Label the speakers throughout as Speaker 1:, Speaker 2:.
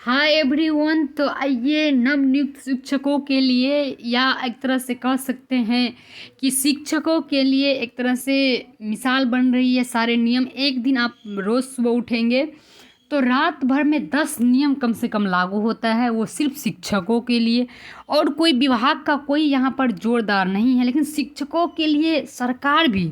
Speaker 1: Hi everyone. तो आइए नवनियुक्त शिक्षकों के लिए या एक तरह से कह सकते हैं कि शिक्षकों के लिए एक तरह से मिसाल बन रही है सारे नियम। एक दिन आप रोज़ सुबह उठेंगे तो रात भर में 10 नियम कम से कम लागू होता है, वो सिर्फ शिक्षकों के लिए। और कोई विभाग का कोई यहाँ पर जोरदार नहीं है, लेकिन शिक्षकों के लिए सरकार भी,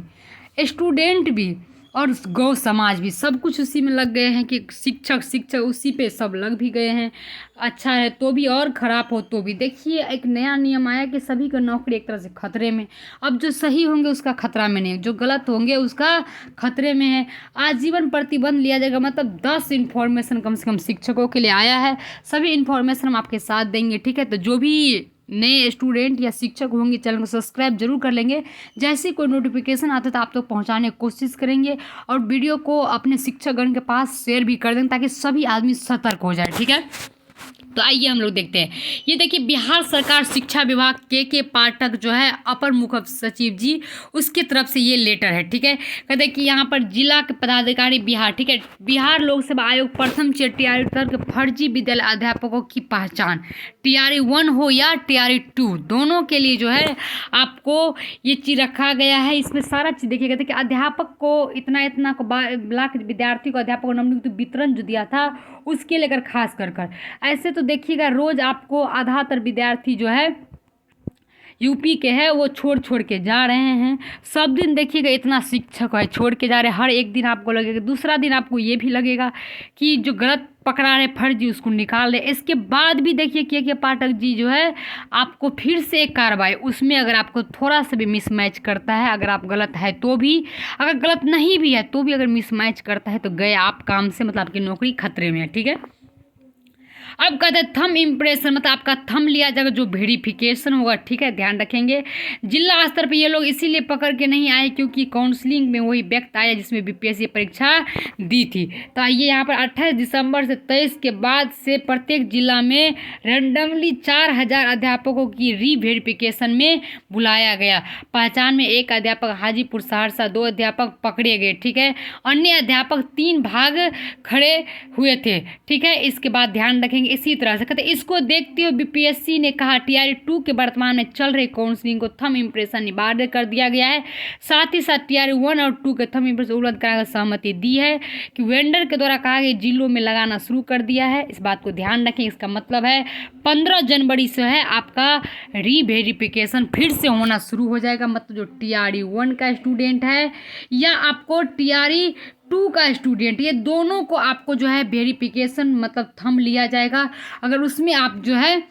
Speaker 1: स्टूडेंट भी और गौ समाज भी सब कुछ उसी में लग गए हैं कि शिक्षक शिक्षक उसी पे सब लग भी गए हैं। अच्छा है तो भी और ख़राब हो तो भी। देखिए एक नया नियम आया कि सभी का नौकरी एक तरह से खतरे में। अब जो सही होंगे उसका खतरा में नहीं, जो गलत होंगे उसका खतरे में है। आजीवन प्रतिबंध लिया जाएगा, मतलब 10 इन्फॉर्मेशन कम से कम शिक्षकों के लिए आया है। सभी इन्फॉर्मेशन हम आपके साथ देंगे, ठीक है। तो जो भी नए स्टूडेंट या शिक्षक होंगे चैनल को सब्सक्राइब जरूर कर लेंगे। जैसे ही कोई नोटिफिकेशन आता है तो आप तक पहुंचाने की कोशिश करेंगे और वीडियो को अपने शिक्षकगण के पास शेयर भी कर देंगे ताकि सभी आदमी सतर्क हो जाए, ठीक है। तो आइए हम लोग देखते हैं। ये देखिए बिहार सरकार शिक्षा विभाग के पाठक जो है अपर मुख्य सचिव जी, उसकी तरफ से ये लेटर है, ठीक है। कहते हैं कि यहाँ पर जिला के पदाधिकारी बिहार, ठीक है। बिहार लोक सेवा आयोग प्रथम टीआरई के फर्जी विद्यालय अध्यापकों की पहचान, टीआरई 1 हो या टीआरई 2 दोनों के लिए जो है आपको ये चीज़ रखा गया है। इसमें सारा चीज़ देखिएगा कि अध्यापक को इतना को लाख विद्यार्थी को अध्यापक को नवनियुक्त वितरण जो दिया था उसके लेकर खास कर ऐसे तो देखिएगा रोज आपको आधातर विद्यार्थी जो है यूपी के है वो छोड़ के जा रहे हैं। सब दिन देखिएगा इतना शिक्षक है छोड़ के जा रहे हैं। हर एक दिन आपको लगेगा, दूसरा दिन आपको ये भी लगेगा कि जो गलत पकड़ा रहे फर्जी उसको निकाल रहे। इसके बाद भी देखिए के पाठक जी जो है आपको फिर से एक कार्रवाई, उसमें अगर आपको थोड़ा सा भी मिसमैच करता है, अगर आप गलत है तो भी, अगर गलत नहीं भी है तो भी अगर मिसमैच करता है तो गए आप काम से, मतलब आपकी नौकरी खतरे में है, ठीक है। अब कहते हैं थंब इम्प्रेशन, मतलब आपका थंब लिया जाएगा जो वेरिफिकेशन होगा, ठीक है, ध्यान रखेंगे। जिला स्तर पे ये लोग इसीलिए पकड़ के नहीं आए क्योंकि काउंसलिंग में वही व्यक्ति आया जिसमें बीपीएससी परीक्षा दी थी। तो आइए यहाँ पर 28 दिसंबर से 23 के बाद से प्रत्येक जिला में रेंडमली 4000 अध्यापकों की रीवेरिफिकेशन में बुलाया गया। पहचान में 1 अध्यापक हाजीपुर सहरसा, 2 अध्यापक पकड़े गए, ठीक है। अन्य अध्यापक 3 भाग खड़े हुए थे, ठीक है। इसके बाद ध्यान रखेंगे इसी तरह से कहते इसको देखते हुए बीपीएससी ने कहा टीआरई 2 के वर्तमान में चल रही काउंसलिंग को थंब इम्प्रेशन अनिवार्य कर दिया गया है। साथ ही साथ टीआरई 1 और 2 के थंब इम्प्रेशन उपलब्ध कराने की सहमति दी है कि वेंडर के द्वारा कहा गया जिलों में लगाना शुरू कर दिया है। इस बात को ध्यान रखें। इसका मतलब है 15 जनवरी से है आपका रीवेरिफिकेशन फिर से होना शुरू हो जाएगा। मतलब जो टीआरई 1 का स्टूडेंट है या आपको टीआरई 2 का स्टूडेंट, ये दोनों को आपको जो है वेरिफिकेशन मतलब थंब लिया जाएगा। अगर उसमें आप जो है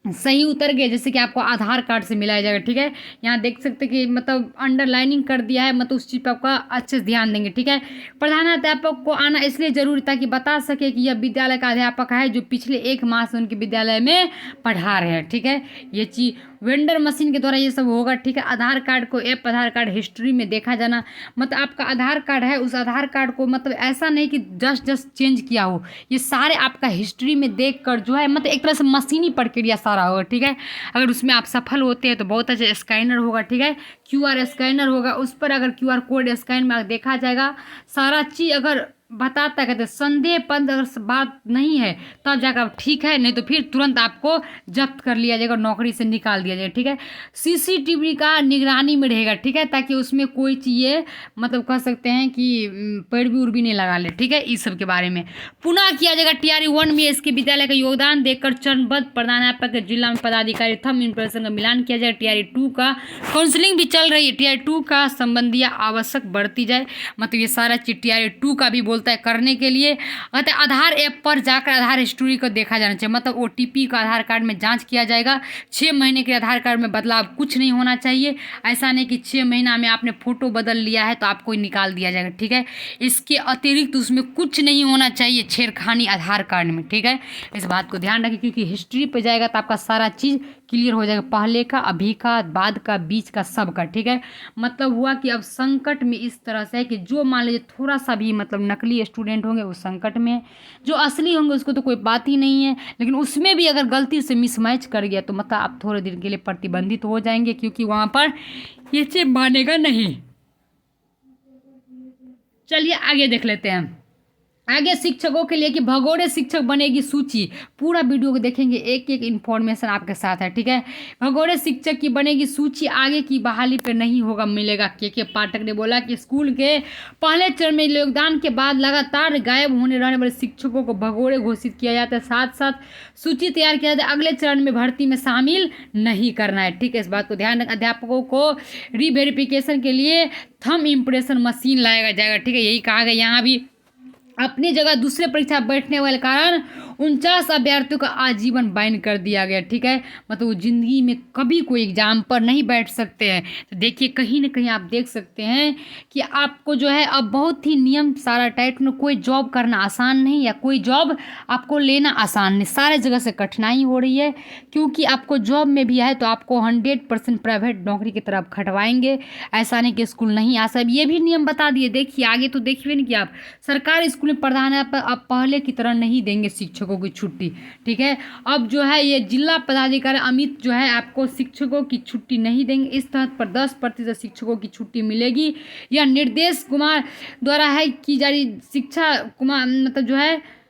Speaker 1: सही उतर गए, जैसे कि आपको आधार कार्ड से मिलाया जाएगा, ठीक है। यहाँ देख सकते कि मतलब अंडरलाइनिंग कर दिया है, मतलब उस चीज़ पर आपका अच्छे से ध्यान देंगे, ठीक है। प्रधानाध्यापक को आना इसलिए जरूरी ताकि बता सके कि यह विद्यालय का अध्यापक है जो पिछले 1 माह से उनके विद्यालय में पढ़ा रहे हैं, ठीक है। ये चीज़ वेंडर मशीन के द्वारा ये सब होगा, ठीक है। आधार कार्ड को ऐप आधार कार्ड हिस्ट्री में देखा जाना, मतलब आपका आधार कार्ड है उस आधार कार्ड को मतलब ऐसा नहीं कि जस्ट चेंज किया हो, ये सारे आपका हिस्ट्री में देख कर जो है मतलब एक तरह से मशीनी प्रक्रिया सारा होगा, ठीक है। अगर उसमें आप सफल होते हैं तो बहुत अच्छा स्कैनर होगा, ठीक है, क्यूआर स्कैनर होगा, उस पर अगर क्यूआर कोड स्कैन में देखा जाएगा सारा चीज़। अगर बताता कहते संदेह पंद अगर बात नहीं है तब जाकर ठीक है, नहीं तो फिर तुरंत आपको जब्त कर लिया जाएगा, नौकरी से निकाल दिया जाएगा, ठीक है। सीसीटीवी का निगरानी में रहेगा, ठीक है, ताकि उसमें कोई चीज़ मतलब कह सकते हैं कि पैरवी उर्वी नहीं लगा ले, ठीक है। इस सब के बारे में पुनः किया जाएगा टीआरई 1 में इसके विद्यालय का योगदान देकर चरणबद्ध प्रधानाध्यापक के जिला में पदाधिकारी थंब इम्प्रेशन का मिलान किया जाए। टीआरई 2 का काउंसलिंग भी चल रही है, टीआरई 2 का संबंधी आवश्यक बढ़ती जाए, मतलब ये सारा चीज टीआरई 2 का भी बोलता है करने के लिए। कहते आधार ऐप पर जाकर आधार हिस्ट्री को देखा जाना चाहिए, मतलब ओटीपी का आधार कार्ड में जांच किया जाएगा। 6 महीने के आधार कार्ड में बदलाव कुछ नहीं होना चाहिए, ऐसा नहीं कि 6 महीना में आपने फोटो बदल लिया है तो आपको निकाल दिया जाएगा, ठीक है। इसके अतिरिक्त उसमें कुछ नहीं होना चाहिए छेड़खानी आधार कार्ड में, ठीक है। इस बात को ध्यान रखें क्योंकि हिस्ट्री पे जाएगा तो आपका सारा चीज़ क्लियर हो जाएगा, पहले का, अभी का, बाद का, बीच का, सब का, ठीक है। मतलब हुआ कि अब संकट में इस तरह से है कि जो मान लीजिए थोड़ा सा भी मतलब नकली स्टूडेंट होंगे वो संकट में है, जो असली होंगे उसको तो कोई बात ही नहीं है, लेकिन उसमें भी अगर गलती से मिसमैच कर गया तो मतलब आप थोड़े दिन के लिए प्रतिबंधित हो जाएंगे क्योंकि वहाँ पर ये चीज़ मानेगा नहीं। चलिए आगे देख लेते हैं। आगे शिक्षकों के लिए कि भगोड़े शिक्षक बनेगी सूची, पूरा वीडियो को देखेंगे, एक एक इन्फॉर्मेशन आपके साथ है, ठीक है। भगोड़े शिक्षक की बनेगी सूची, आगे की बहाली पे नहीं होगा मिलेगा। के पाठक ने बोला कि स्कूल के पहले चरण में योगदान के बाद लगातार गायब होने रहने वाले शिक्षकों को भगोड़े घोषित किया जाता है, साथ साथ सूची तैयार किया जाता है, अगले चरण में भर्ती में शामिल नहीं करना है, ठीक है। इस बात को ध्यान रखना। अध्यापकों को रीवेरिफिकेशन के लिए थंब इम्प्रेशन मशीन लाया जाएगा, ठीक है। यही कहा गया। यहाँ भी अपनी जगह दूसरे परीक्षा बैठने वाले कारण 49 अभ्यर्थियों का आजीवन बैन कर दिया गया, ठीक है। मतलब वो जिंदगी में कभी कोई एग्जाम पर नहीं बैठ सकते हैं। तो देखिए कहीं ना कहीं आप देख सकते हैं कि आपको जो है अब बहुत ही नियम सारा टाइट में, कोई जॉब करना आसान नहीं या कोई जॉब आपको लेना आसान नहीं, सारे जगह से कठिनाई हो रही है। क्योंकि आपको जॉब में भी है तो आपको 100% प्राइवेट नौकरी की तरफ खटवाएंगे, ऐसा नहीं कि स्कूल नहीं आ सकता। ये भी नियम बता दिए। देखिए आगे तो देखिए नहीं कि आप सरकारी स्कूल में प्रधानाध्यापक अब पहले की तरह नहीं देंगे शिक्षकों की छुट्टी, ठीक है। अब जो है ये जिला पदाधिकारी अमित जो है आपको शिक्षकों की छुट्टी नहीं देंगे। इस तरह पर 10% शिक्षकों की छुट्टी मिलेगी। यह निर्देश कुमार द्वारा है की जा रही शिक्षा कुमार मतलब जो है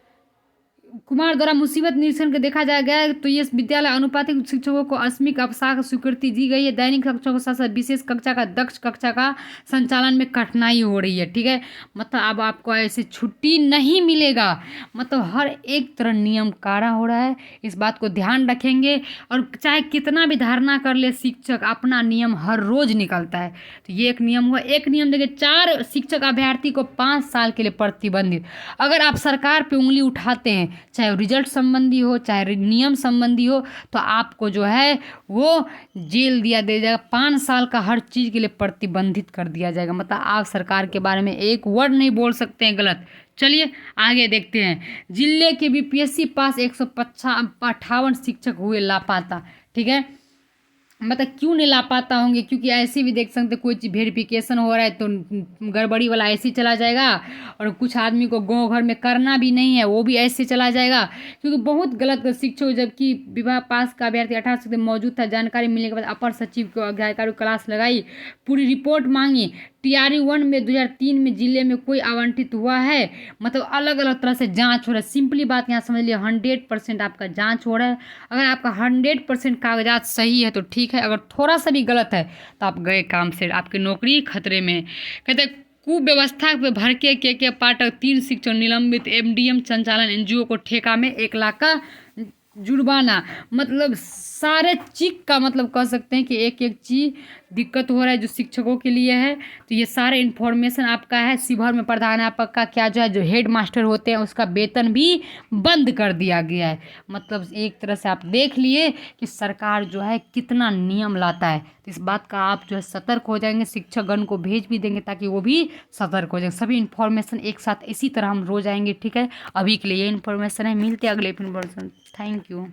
Speaker 1: कुमार द्वारा मुसीबत निरीक्षण के देखा जा गया है। तो ये विद्यालय अनुपातिक शिक्षकों को अस्मिक अवसाद स्वीकृति दी गई है। दैनिक कक्षा के साथ साथ विशेष कक्षा का दक्ष कक्षा का संचालन में कठिनाई हो रही है, ठीक है। मतलब अब आपको ऐसे छुट्टी नहीं मिलेगा, मतलब हर एक तरह नियम काड़ा हो रहा है। इस बात को ध्यान रखेंगे। और चाहे कितना भी धारणा कर ले शिक्षक, अपना नियम हर रोज निकलता है। तो ये एक नियम हुआ। एक नियम देखिए, 4 शिक्षक अभ्यर्थी को 5 साल के लिए प्रतिबंधित। अगर आप सरकार पे उंगली उठाते हैं, चाहे रिजल्ट संबंधी हो चाहे नियम संबंधी हो, तो आपको जो है वो जेल दिया जाएगा। 5 साल का हर चीज़ के लिए प्रतिबंधित कर दिया जाएगा। मतलब आप सरकार के बारे में एक वर्ड नहीं बोल सकते हैं गलत। चलिए आगे देखते हैं। जिले के बीपीएससी पास 158 शिक्षक हुए लापता, ठीक है। मतलब क्यों नहीं लापता होंगे, क्योंकि ऐसे भी देख सकते कोई चीज़ वेरिफिकेशन हो रहा है तो गड़बड़ी वाला ऐसे ही चला जाएगा। और कुछ आदमी को गांव घर में करना भी नहीं है, वो भी ऐसे चला जाएगा। क्योंकि बहुत गलत शिक्षक, जबकि विवाह पास का अभ्यर्थी 18 से मौजूद था। जानकारी मिलने के बाद अपर सचिव को अधिकारी क्लास लगाई, पूरी रिपोर्ट मांगी। टीआरई 1 में 2003 में जिले में कोई आवंटित हुआ है। मतलब अलग अलग तरह से जांच हो रहा है। सिंपली बात यहाँ समझ लिया, 100% आपका जांच हो रहा है। अगर आपका 100% कागजात सही है तो ठीक है, अगर थोड़ा सा भी गलत है तो आप गए काम से, आपकी नौकरी खतरे में। कहते कुव्यवस्था पे भड़के के पाठक 3 शिक्षक निलंबित। एमडीएम संचालन एनजीओ को ठेका में 1 लाख का जुर्माना। मतलब सारे चीज का मतलब कह सकते हैं कि एक एक चीज दिक्कत हो रहा है जो शिक्षकों के लिए है। तो ये सारे इन्फॉर्मेशन आपका है। शिवहर में प्रधानाध्यापक का क्या जो है, जो हेड मास्टर होते हैं उसका वेतन भी बंद कर दिया गया है। मतलब एक तरह से आप देख लिए कि सरकार जो है कितना नियम लाता है। तो इस बात का आप जो है सतर्क हो जाएंगे, शिक्षकगण को भेज भी देंगे ताकि वो भी सतर्क हो जाए। सभी इन्फॉर्मेशन एक साथ इसी तरह हम रोज आएंगे, ठीक है। अभी के लिए ये इन्फॉर्मेशन है, मिलते हैं अगले इन्फॉर्मेशन। Thank you.